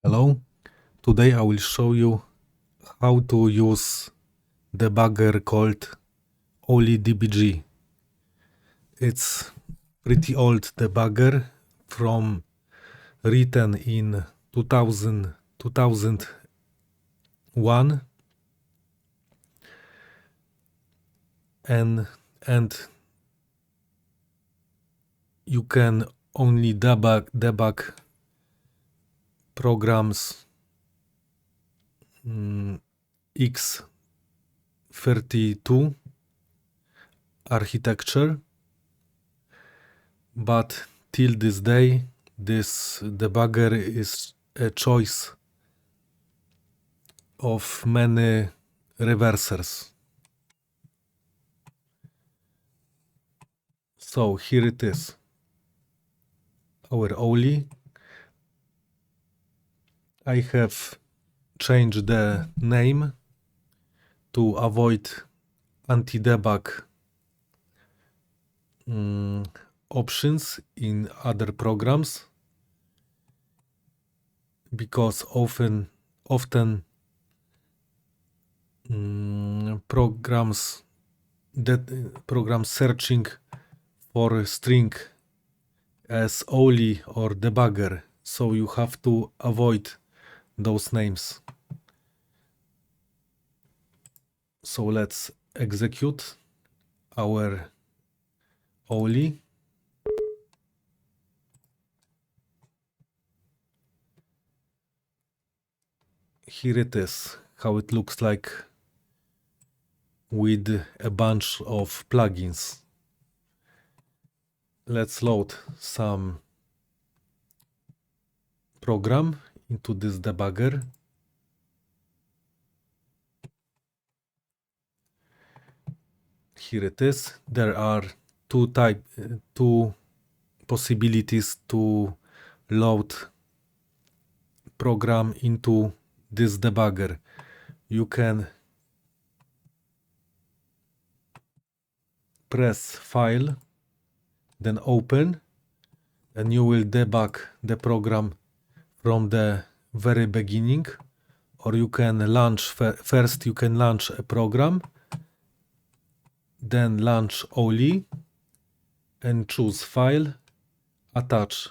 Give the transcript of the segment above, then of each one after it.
Hello, today I will show you how to use debugger called Ollydbg. It's pretty old debugger from written in 2001 and you can only debug programs x32 architecture, but till this day this debugger is a choice of many reversers. So here it is, our Olly. I have changed the name to avoid anti-debug options in other programs, because often programs searching for a string as Olly or debugger, so you have to avoid those names. So let's execute our Olly. Here it is, how it looks like with a bunch of plugins. Let's load some program into this debugger. Here it is. There are two possibilities to load program into this debugger. You can press File, then Open, and you will debug the program from the very beginning. Or you can launch first. You can launch a program, then launch Olly, and choose File, Attach,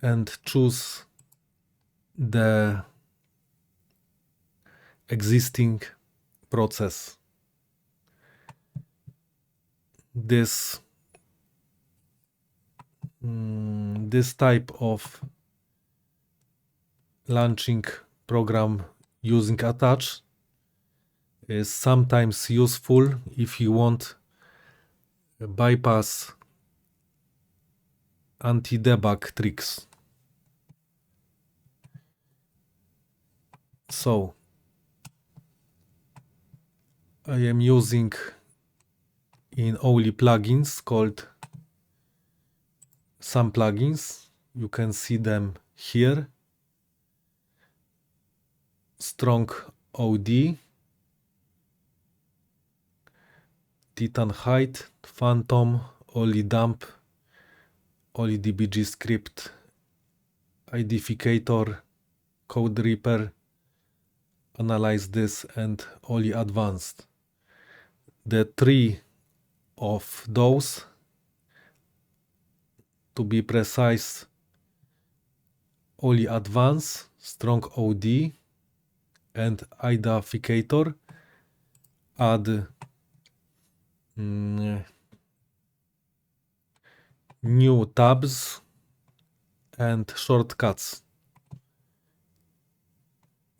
and choose the existing process. This type of launching program using attach is sometimes useful if you want to bypass anti-debug tricks. So I am using in Olly plugins called some plugins. You can see them here. Strong OD, Titan Height, Phantom, Olly Dump, Ollydbg script, Identificator, Code Reaper, Analyze This, and Olly Advanced. The three of those, to be precise, Olly Advanced, Strong OD, and Identificator, add new tabs and shortcuts.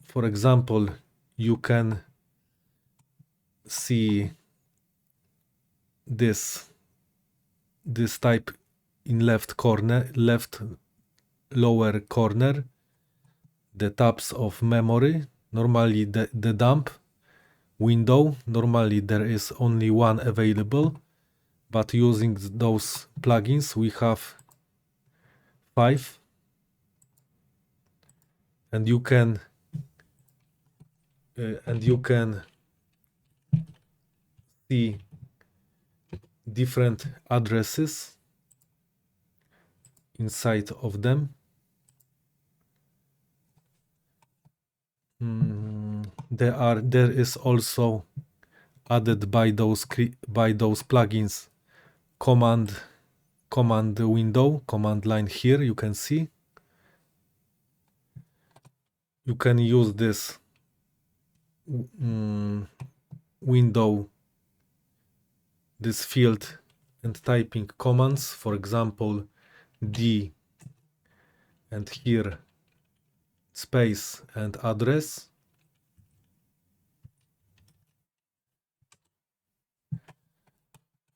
For example, you can see this type in left lower corner, the tabs of memory. Normally the dump window, normally there is only one available, but using those plugins we have 5, and you can see different addresses inside of them. There is also added by those plugins command window, command line here. You can see you can use this window, this field, and typing commands, for example D and here space and address.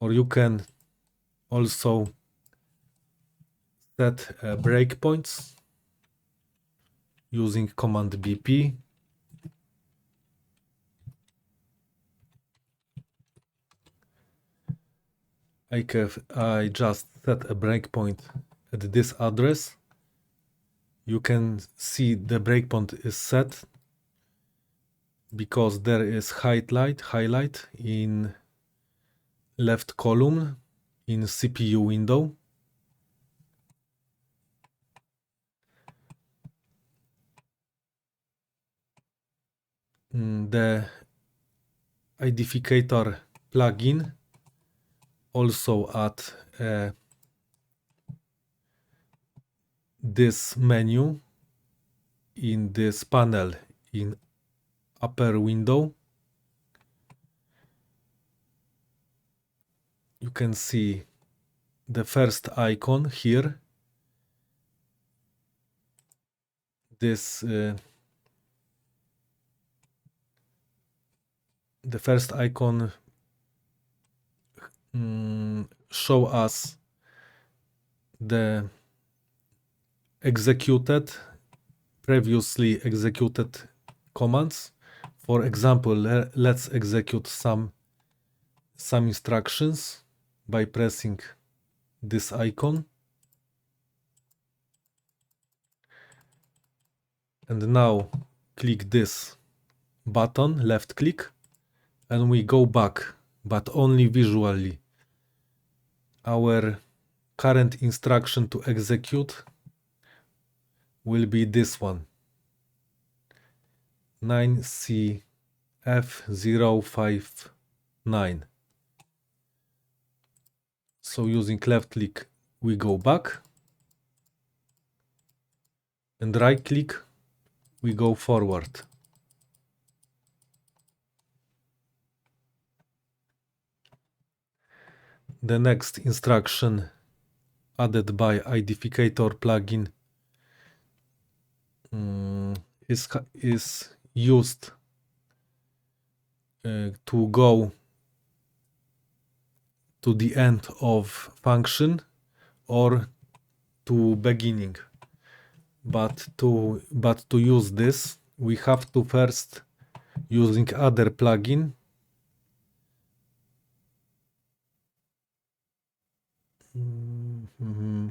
Or you can also set breakpoints using command BP. I just set a breakpoint at this address. You can see the breakpoint is set because there is highlight in left column in CPU window. The identificator plugin also add this menu in this panel in upper window. You can see the first icon here. This the first icon show us the previously executed commands. For example, let's execute some instructions by pressing this icon. And now click this button, left click, and we go back, but only visually. Our current instruction to execute will be this one, 9CF059. So using left click, we go back, and right click, we go forward. The next instruction added by identificator plugin is used to go to the end of function or to beginning. But to use this, we have to first using other plugin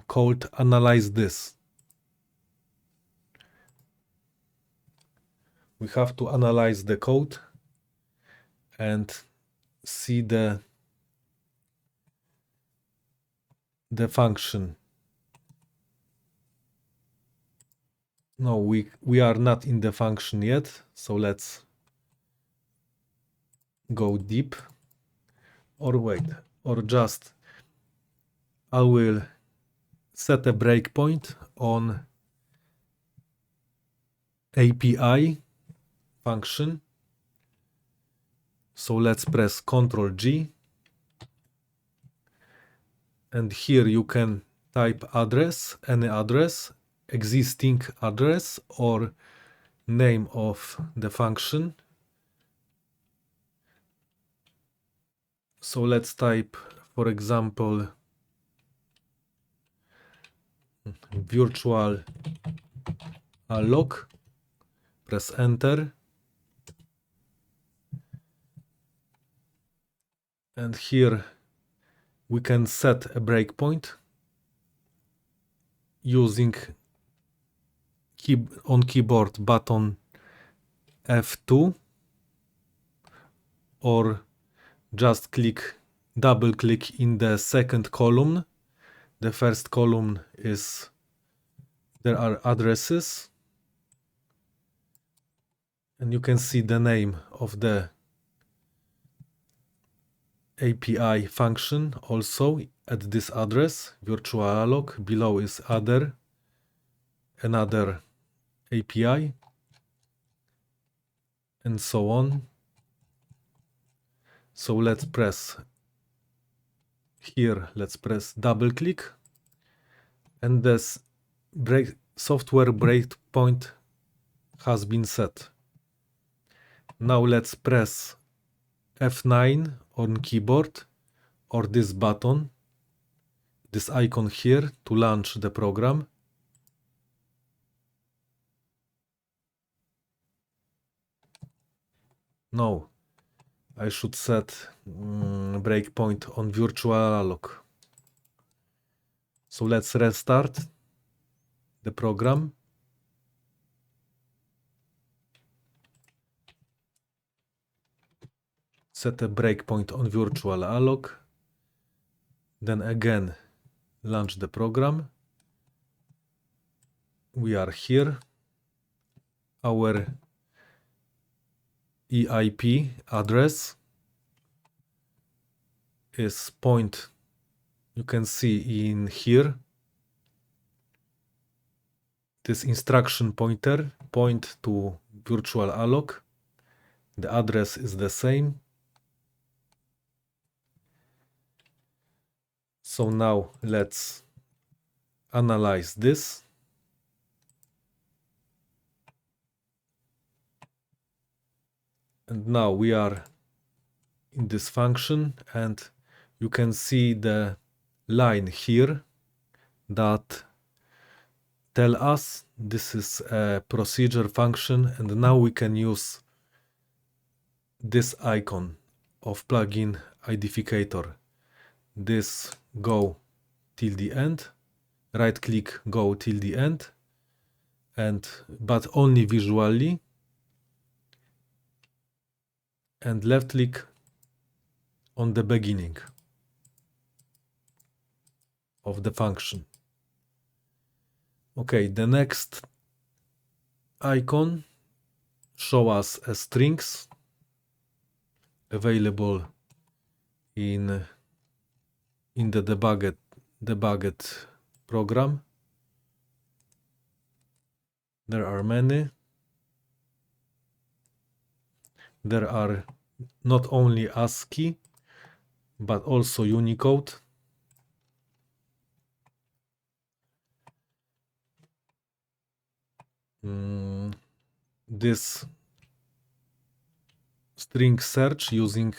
called analyze this. We have to analyze the code and see the function. No, we are not in the function yet, so let's go deep. Or wait, or just I will set a breakpoint on API function. So let's press Ctrl G, and here you can type address, any address, existing address, or name of the function. So let's type, for example, virtual alloc, press enter, and here we can set a breakpoint using on keyboard button F2, or just double click in the second column. The first column is there are addresses, And you can see the name of the API function also at this address, virtualalog. Below is another API, and so on. So let's press here, let's press double click, and this software breakpoint has been set. Now let's press F9 on keyboard or this button, this icon here, to launch the program. No, I should set breakpoint on virtualalog. So let's restart the program. Set a breakpoint on virtualalog. Then again, launch the program. We are here. Our EIP address is point, you can see in here, this instruction pointer point to virtualalog. The address is the same. So now let's analyze this. And now we are in this function, and you can see the line here that tell us this is a procedure function, and now we can use this icon of plugin identificator. This go till the end, right click, go till the end, but only visually, and left click on the beginning of the function. Okay, the next icon show us strings available in the debugged program. There are many. There are not only ASCII, but also Unicode. This string search using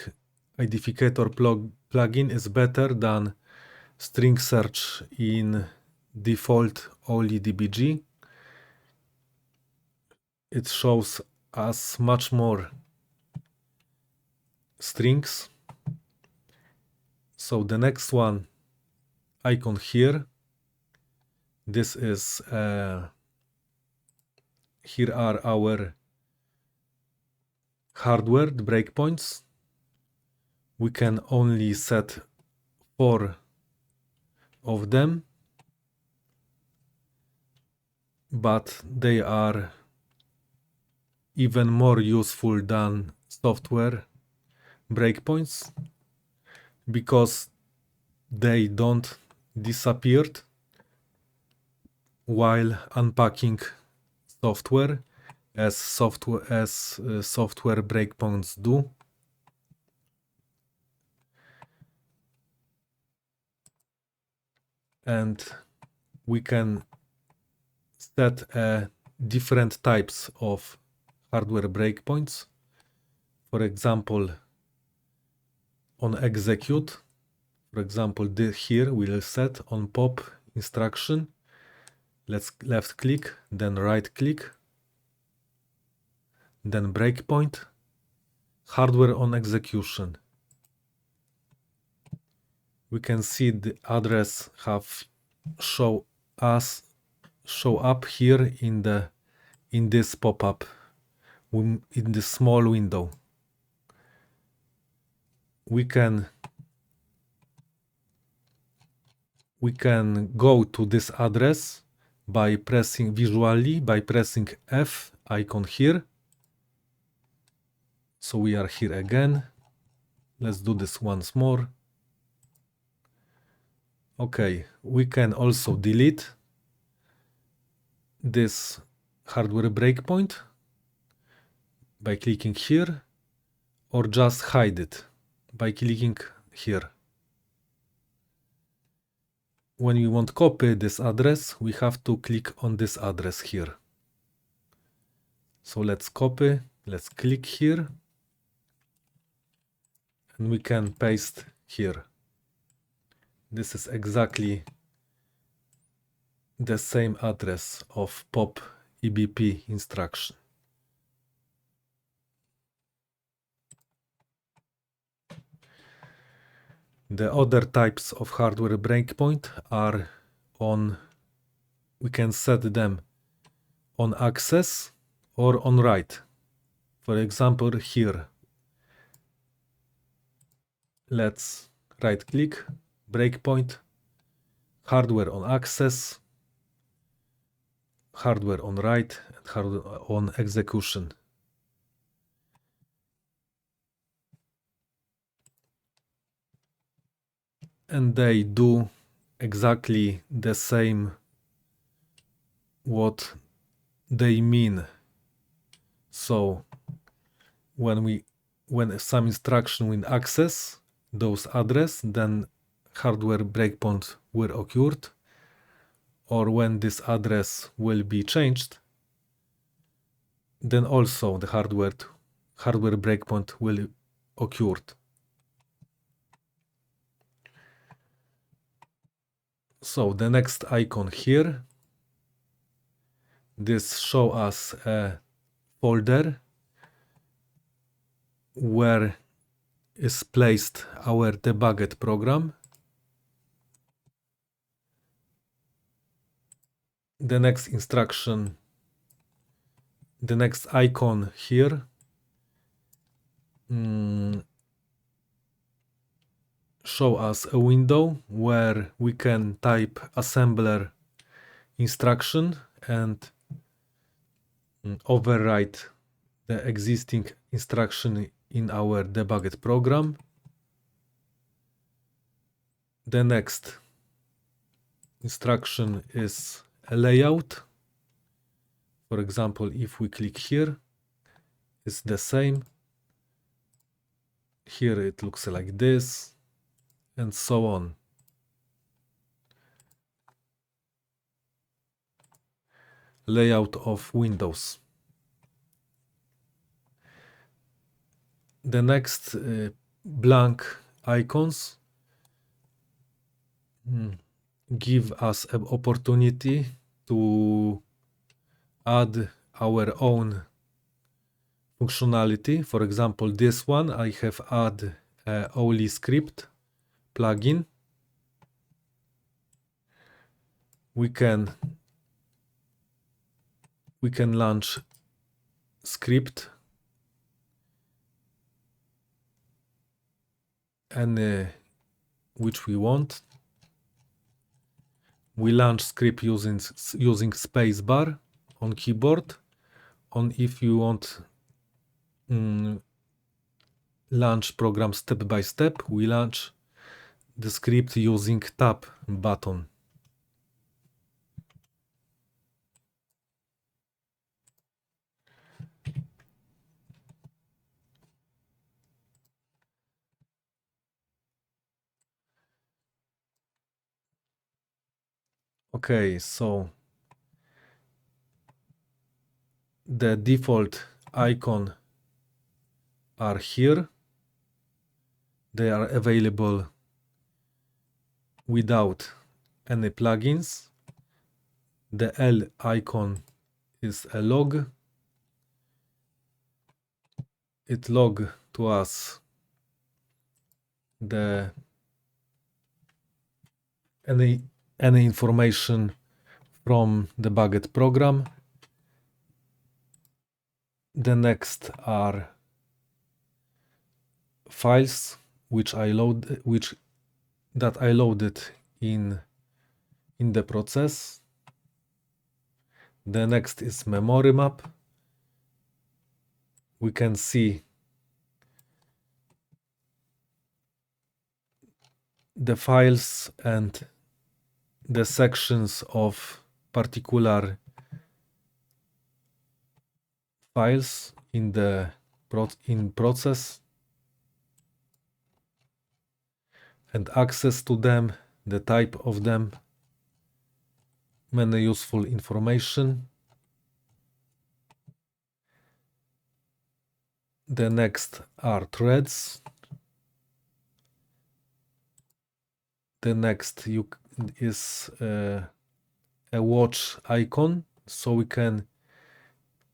identificator plugin is better than string search in default Ollydbg. It shows us much more strings. So the next one icon here, this is here are our hardware breakpoints. We can only set 4 of them, but they are even more useful than software breakpoints because they don't disappear while unpacking software as software breakpoints do. And we can set different types of hardware breakpoints. For example, on execute, for example, here we will set on pop instruction. Let's left click, then right click, then breakpoint, hardware on execution. We can see the address have show up here in this pop-up in this small window. We can go to this address by pressing F icon here, So we are here again. Let's do this once more. Okay, we can also delete this hardware breakpoint by clicking here, or just hide it by clicking here. When we want to copy this address, we have to click on this address here. So let's copy, let's click here, and we can paste here. This is exactly the same address of pop EBP instruction. The other types of hardware breakpoint are on, we can set them on access or on write. For example, here, let's right click, breakpoint, hardware on access, hardware on write, and hardware on execution. And they do exactly the same what they mean. So when some instruction will access those address, then hardware breakpoint will occur, or when this address will be changed, then also the hardware breakpoint will occur. So the next icon here, this show us a folder where is placed our debugged program. The next instruction, the next icon here show us a window where we can type assembler instruction and overwrite the existing instruction in our debugged program. The next instruction is a layout. For example, if we click here, it's the same. Here it looks like this, and so on. Layout of Windows. The next blank icons give us an opportunity to add our own functionality. For example, this one, I have added a Ollydbg plugin. We can launch script any which we want. We launch script using spacebar on keyboard. If you want launch program step by step, we launch the script using tab button. Okay, so the default icon are here. They are available without any plugins. The L icon is a log. It log to us any information from the debugged program. The next are files that I loaded in the process. The next is memory map. We can see the files and the sections of particular files in the process and access to them, the type of them, many useful information. The next are threads. The next is a watch icon, so we can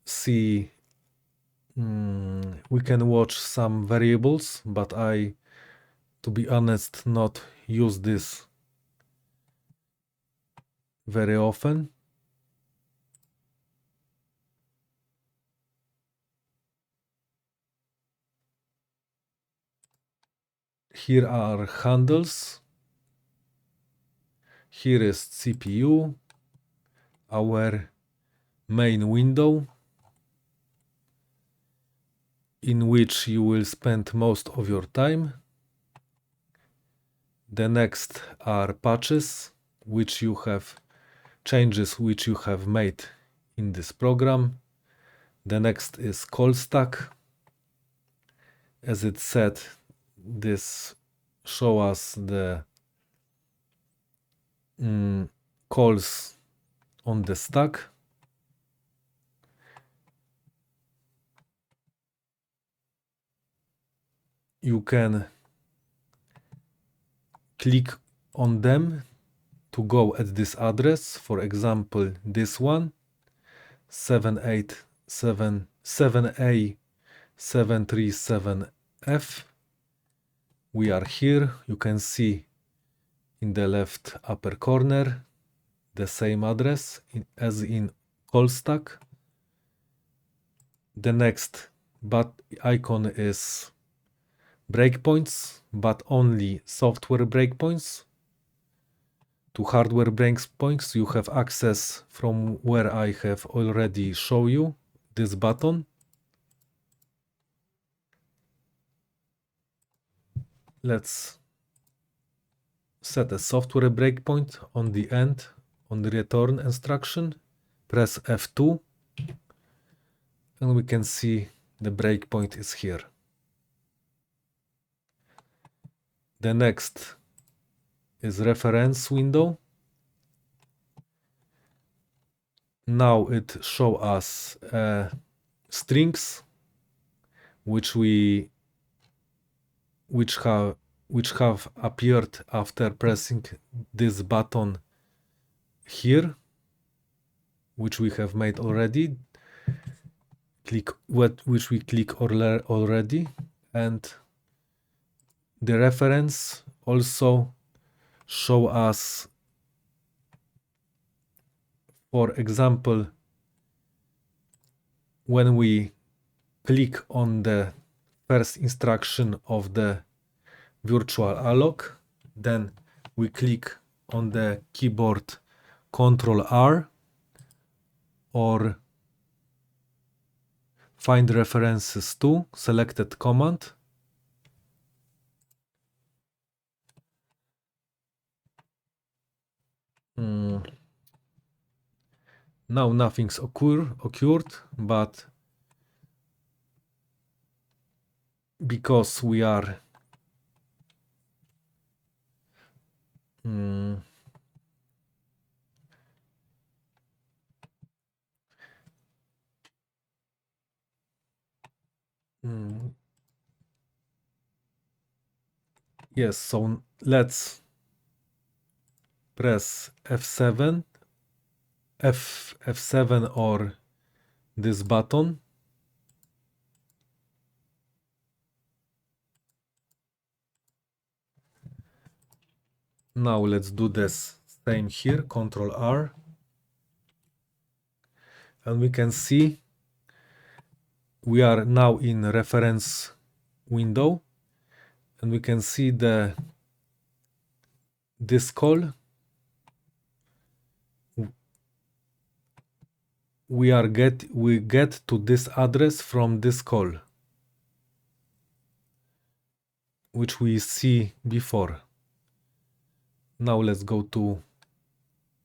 see we can watch some variables, but I, to be honest, not use this very often. Here are handles. Here is CPU, our main window, in which you will spend most of your time. The next are patches, which you have changes which you have made in this program. The next is call stack. As it said, this show us the calls on the stack. You can click on them to go at this address. For example, this one, 7A737F. We are here. You can see in the left upper corner the same address as in call stack. The next icon is breakpoints, but only software breakpoints. To hardware breakpoints you have access from where I have already shown you this button. Let's set a software breakpoint on the end, on the return instruction. Press F2 and we can see the breakpoint is here. The next is reference window. Now it shows us strings which have appeared after pressing this button here, which we have made already. Which we click already, and the reference also show us, for example, when we click on the first instruction of the virtual alloc, then we click on the keyboard Ctrl R or find references to selected command. Now nothing's occurred, but because we are yes, so let's press F7 or this button. Now let's do this same here, Ctrl R, and we can see we are now in reference window, and we can see this call. We get to this address from this call, which we see before. Now let's go to,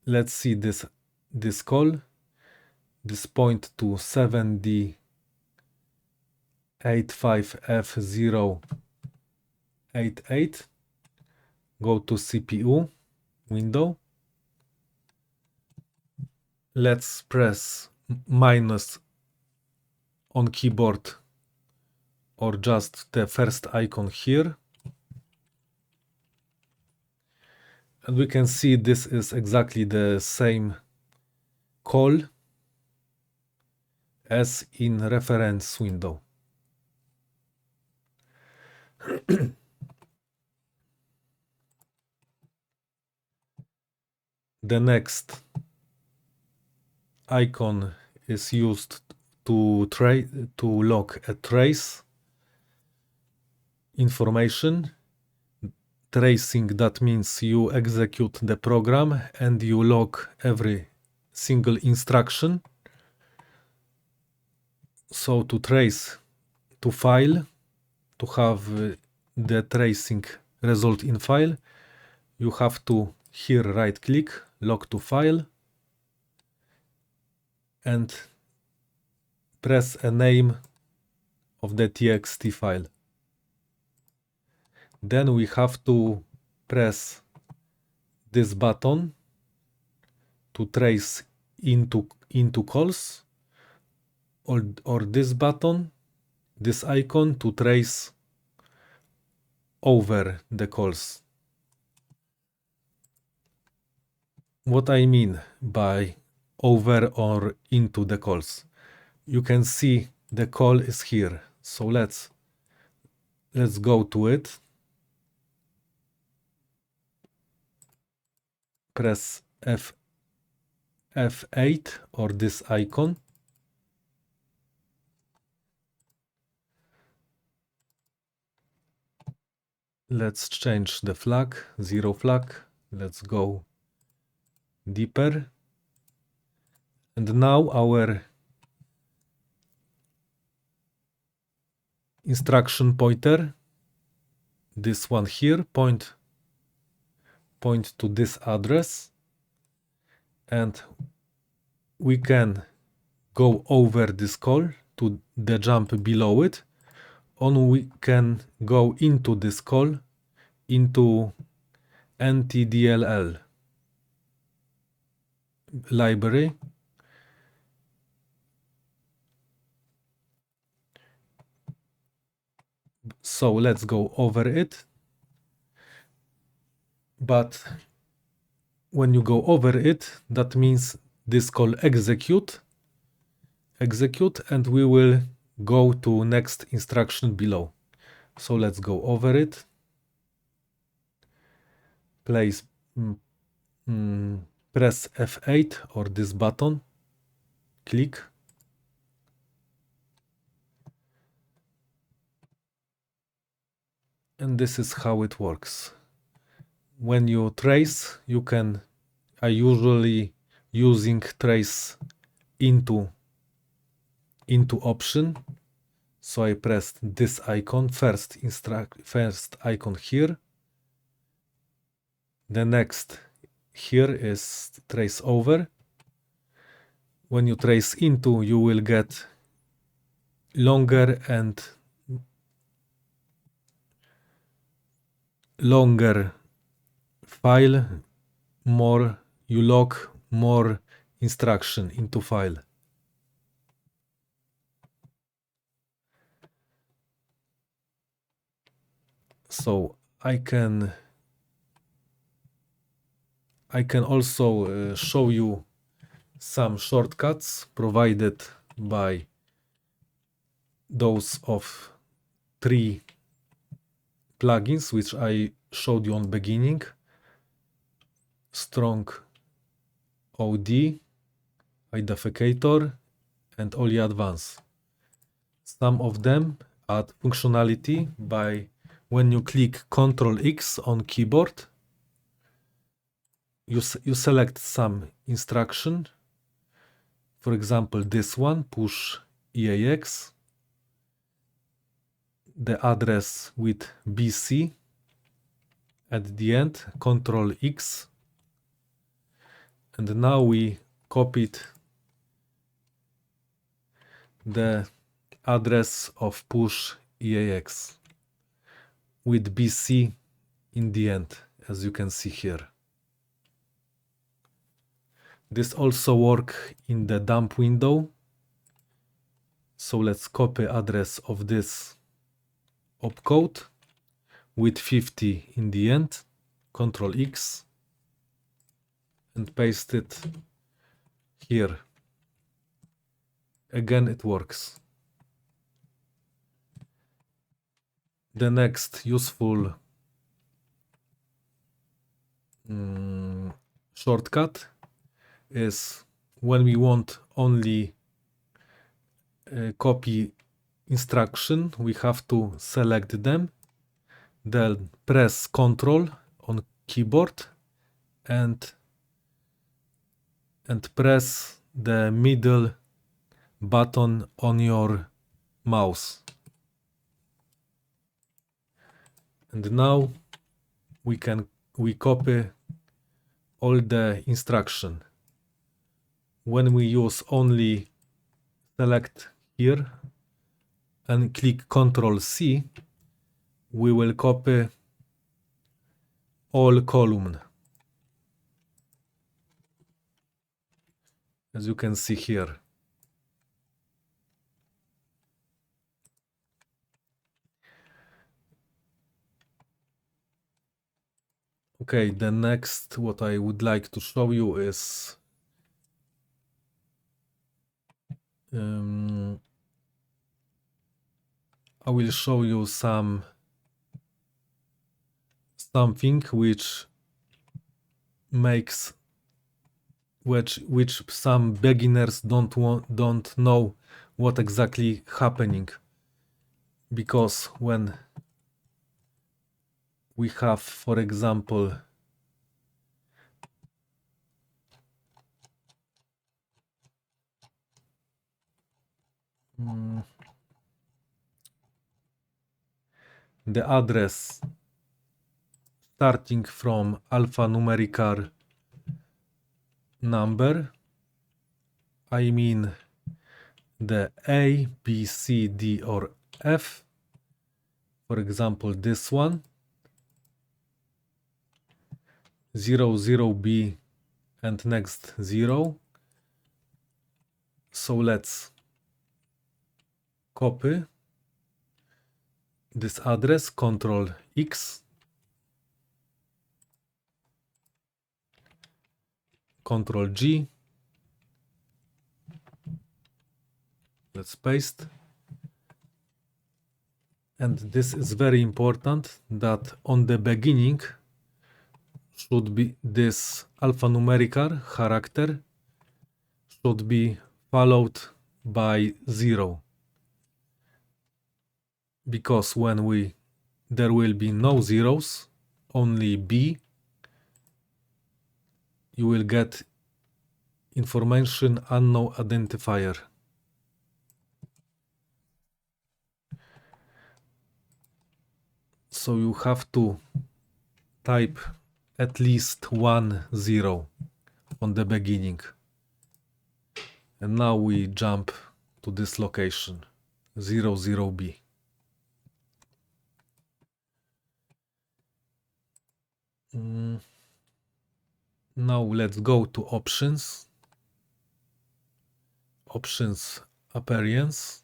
let's see this call. This point to 7D85F088. Go to CPU window. Let's press minus on keyboard or just the first icon here. And we can see this is exactly the same call as in reference window. The next icon is used to log a trace information. Tracing, that means you execute the program and you log every single instruction. So to trace to file, to have the tracing result in file, you have to here right click, log to file, and press a name of the txt file. Then we have to press this button to trace into calls, or this button, this icon, to trace over the calls. What I mean by over or into the calls, you can see the call is here. So let's go to it. Press F8 or this icon. Let's change the flag, 0 flag. Let's go deeper. And now our instruction pointer, this one here, point to this address, and we can go over this call to the jump below it, or we can go into this call into NTDLL library. So let's go over it. But when you go over it, that means this call execute, and we will go to next instruction below. So let's go over it. Press F8 or this button, click. And this is how it works. When you trace, I usually using trace into option. So I pressed this icon, first icon here. The next here is trace over. When you trace into, you will get longer file, more you log more instruction into file. So I can also show you some shortcuts provided by those of 3 plugins which I showed you on beginning: Strong OD, Identificator, and Ollydbg. Some of them add functionality by when you click Ctrl X on keyboard, you select some instruction. For example, this one, push EAX, the address with BC, at the end, Control X, and now we copied the address of push EAX with BC in the end, as you can see here. This also works in the dump window. So let's copy address of this opcode with 50 in the end, Control X, and paste it here. Again, it works. The next useful shortcut is when we want only copy instruction, we have to select them, then press Ctrl on keyboard and press the middle button on your mouse. And now we copy all the instruction. When we use only select here and click Ctrl C, we will copy all column, as you can see here. Okay, the next what I would like to show you is I will show you something which makes which some beginners don't know what exactly happening, because when we have, for example, the address starting from alphanumerical number, I mean the A, B, C, D or F, for example this one, 0, 0B and next 0. So let's copy this address, Control X, Control G, let's paste. And this is very important that on the beginning should be this alphanumerical character should be followed by 0. Because when there will be no zeros, only B, you will get information unknown identifier. So you have to type at least 1 0 on the beginning. And now we jump to this location, 0 0B. Now let's go to options. Options appearance.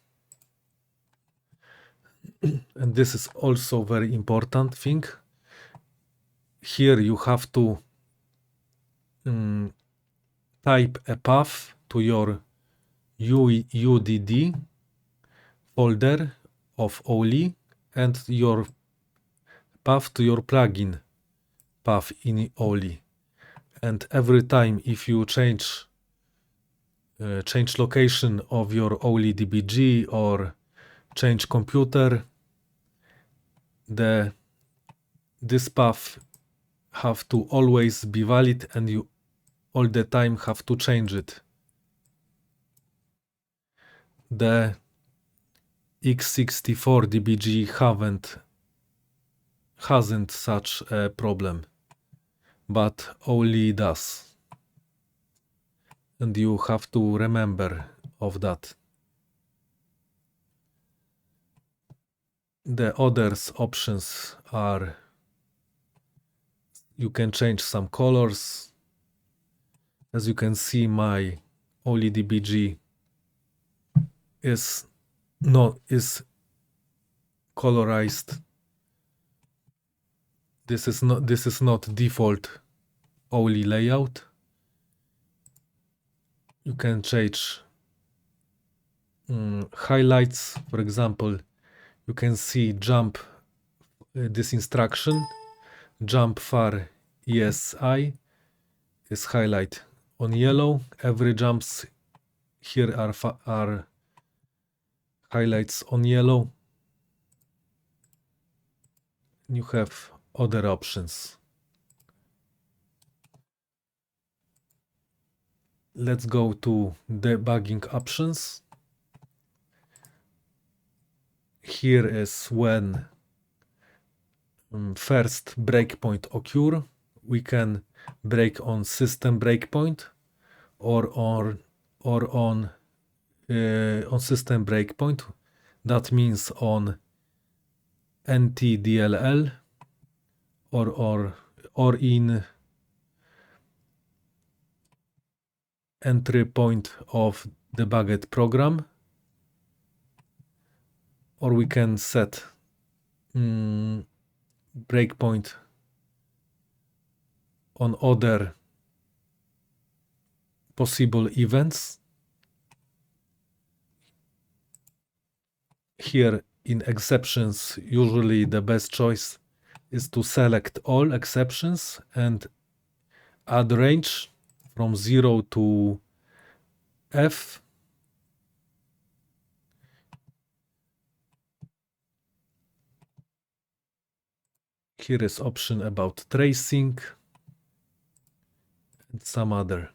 And this is also very important thing. Here you have to type a path to your UDD folder of Olly and your path to your plugin path in Olly. And every time if you change location of your Ollydbg or change computer, this path have to always be valid and you all the time have to change it. The x64 dbg hasn't such a problem, but Olly does. And you have to remember of that. The others options are you can change some colors. As you can see, my Ollydbg is colorized. This is not default Olly layout. You can change highlights. For example, you can see jump this instruction, jump far ESI is highlight on yellow. Every jumps here are highlights on yellow. You have other options. Let's go to debugging options. Here is when first breakpoint occur. We can break on system breakpoint or on system breakpoint. That means on NTDLL or in entry point of debugged program, or we can set breakpoint on other possible events. Here in exceptions, usually the best choice is to select all exceptions and add range from 0 to F. Here is option about tracing and some other.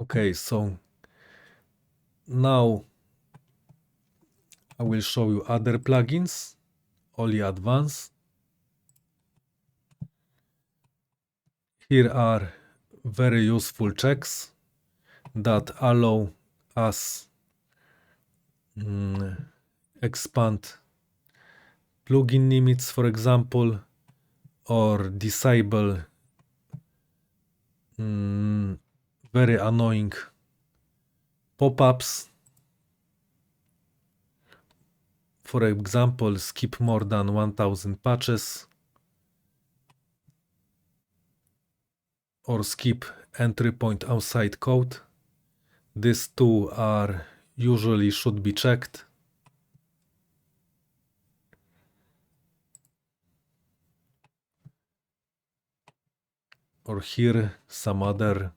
Okay, so now I will show you other plugins, Olly Advanced. Here are very useful checks that allow us expand plugin limits, for example, or disable very annoying pop-ups. For example, skip more than 1000 patches or skip entry point outside code. These two are usually should be checked. Or here some other.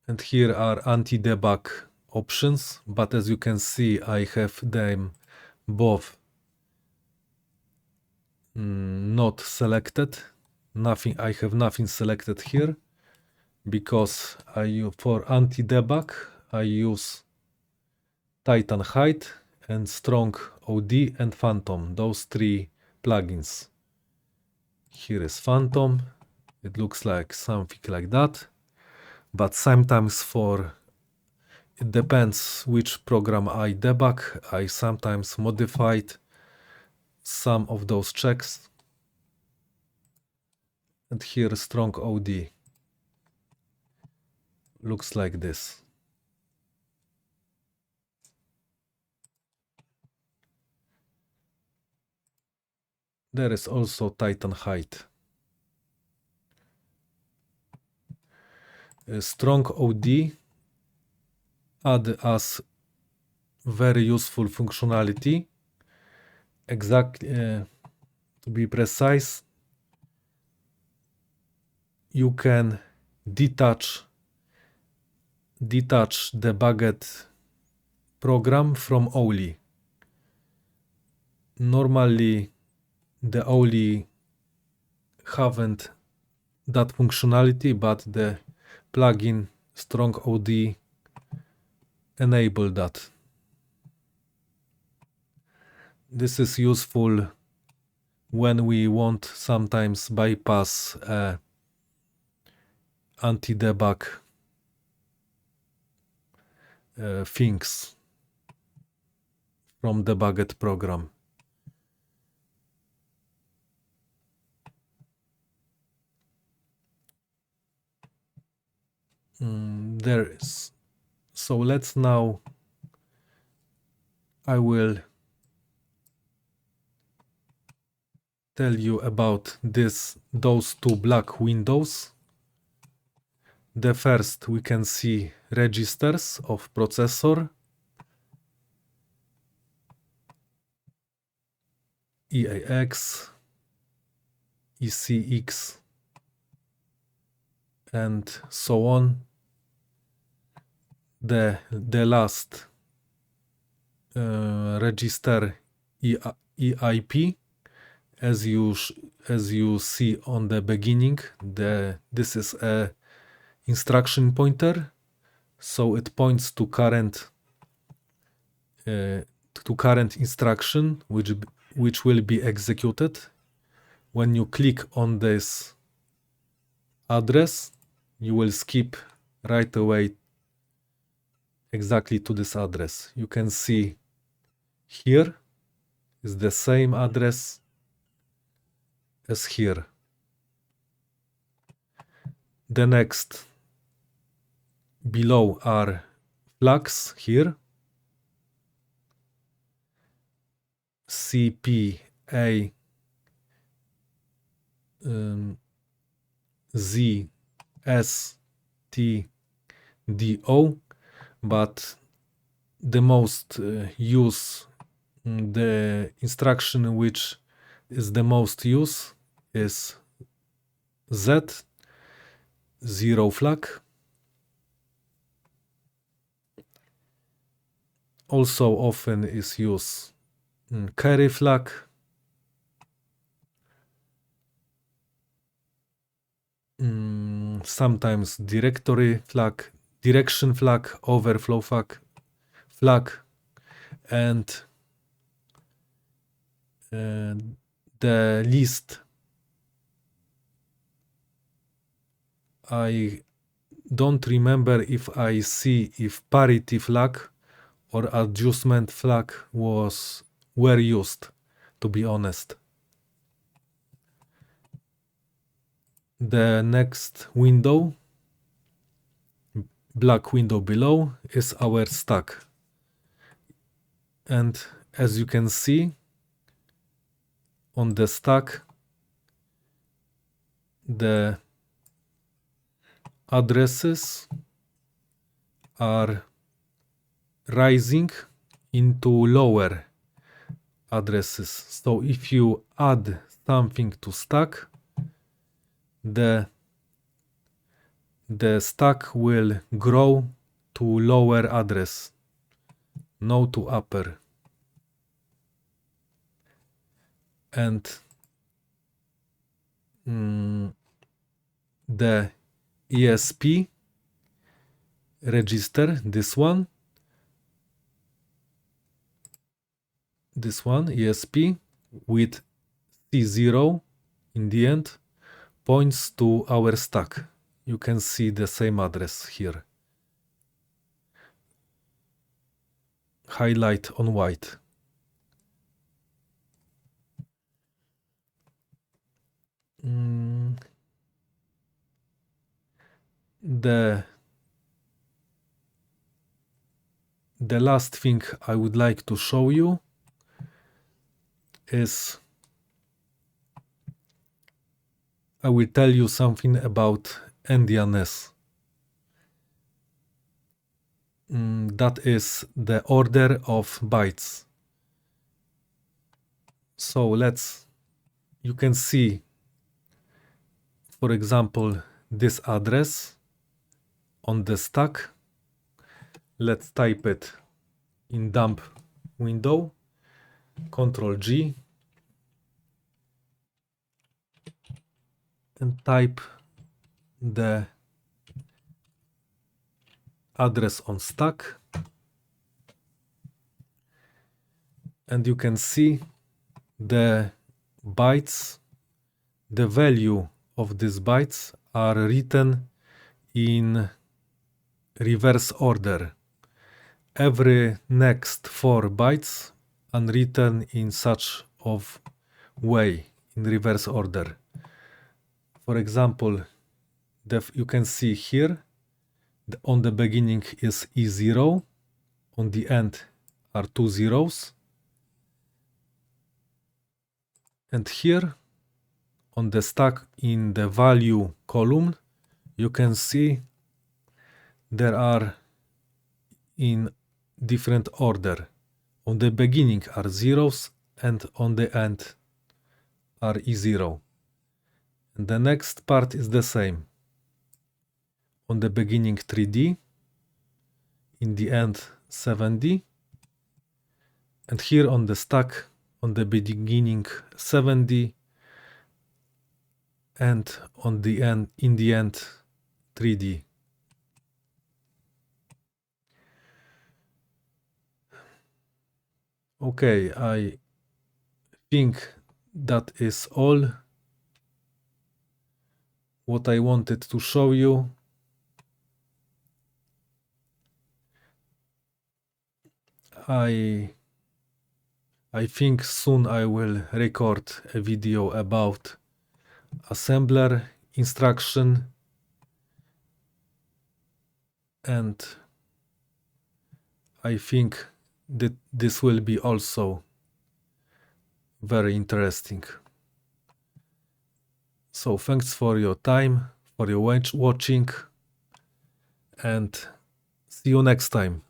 And here are anti-debug options, but as you can see, I have them both not selected. I have nothing selected here because for anti-debug I use Titan Height and Strong OD and Phantom, those three plugins. Here is Phantom. It looks like something like that, but sometimes it depends which program I debug. I sometimes modified some of those checks. And here Strong OD looks like this. There is also Titan Height. Strong OD add us very useful functionality. Exactly, to be precise, you can detach debugged program from Olly. Normally the Olly haven't that functionality, but the plugin StrongOD enable that. This is useful when we want sometimes bypass anti-debug things from debugged program. There is. So let's now, I will tell you about those two black windows. The first, we can see registers of processor, EAX, ECX, and so on. The last register EIP, as you see on the beginning, this is a instruction pointer, so it points to current instruction which will be executed. When you click on this address, you will skip right away exactly to this address. You can see here is the same address as here. The next below are flags here. CPA Z S T D O, but the most the instruction which is the most use is Z, zero flag. Also often is used carry flag, sometimes directory flag, direction flag, overflow flag, and the list I don't remember if I see if parity flag or adjustment flag were used, to be honest. The next window, black window below, is our stack. And as you can see on the stack, the addresses are rising into lower addresses. So if you add something to stack, the stack will grow to lower address, no to upper. And the ESP register, this one ESP with C0 in the end points to our stack. You can see the same address here, highlight on white. The last thing I would like to show you is I will tell you something about endianness. That is the order of bytes. So you can see, for example, this address on the stack. Let's type it in dump window, Ctrl G, and type the address on stack, and you can see the bytes, the value of these bytes are written in reverse order. Every next 4 bytes are written in such of way, in reverse order. For example, you can see here, on the beginning is E0, on the end are 2 zeros, and here on the stack in the value column, you can see there are in different order. On the beginning are zeros, and on the end are E0. And the next part is the same. On the beginning 3D, in the end 7D, and here on the stack, on the beginning 7D, and on the end, in the end 3D. Okay, I think that is all what I wanted to show you. I think soon I will record a video about assembler instruction, and I think that this will be also very interesting. So thanks for your time, for your watching, and see you next time.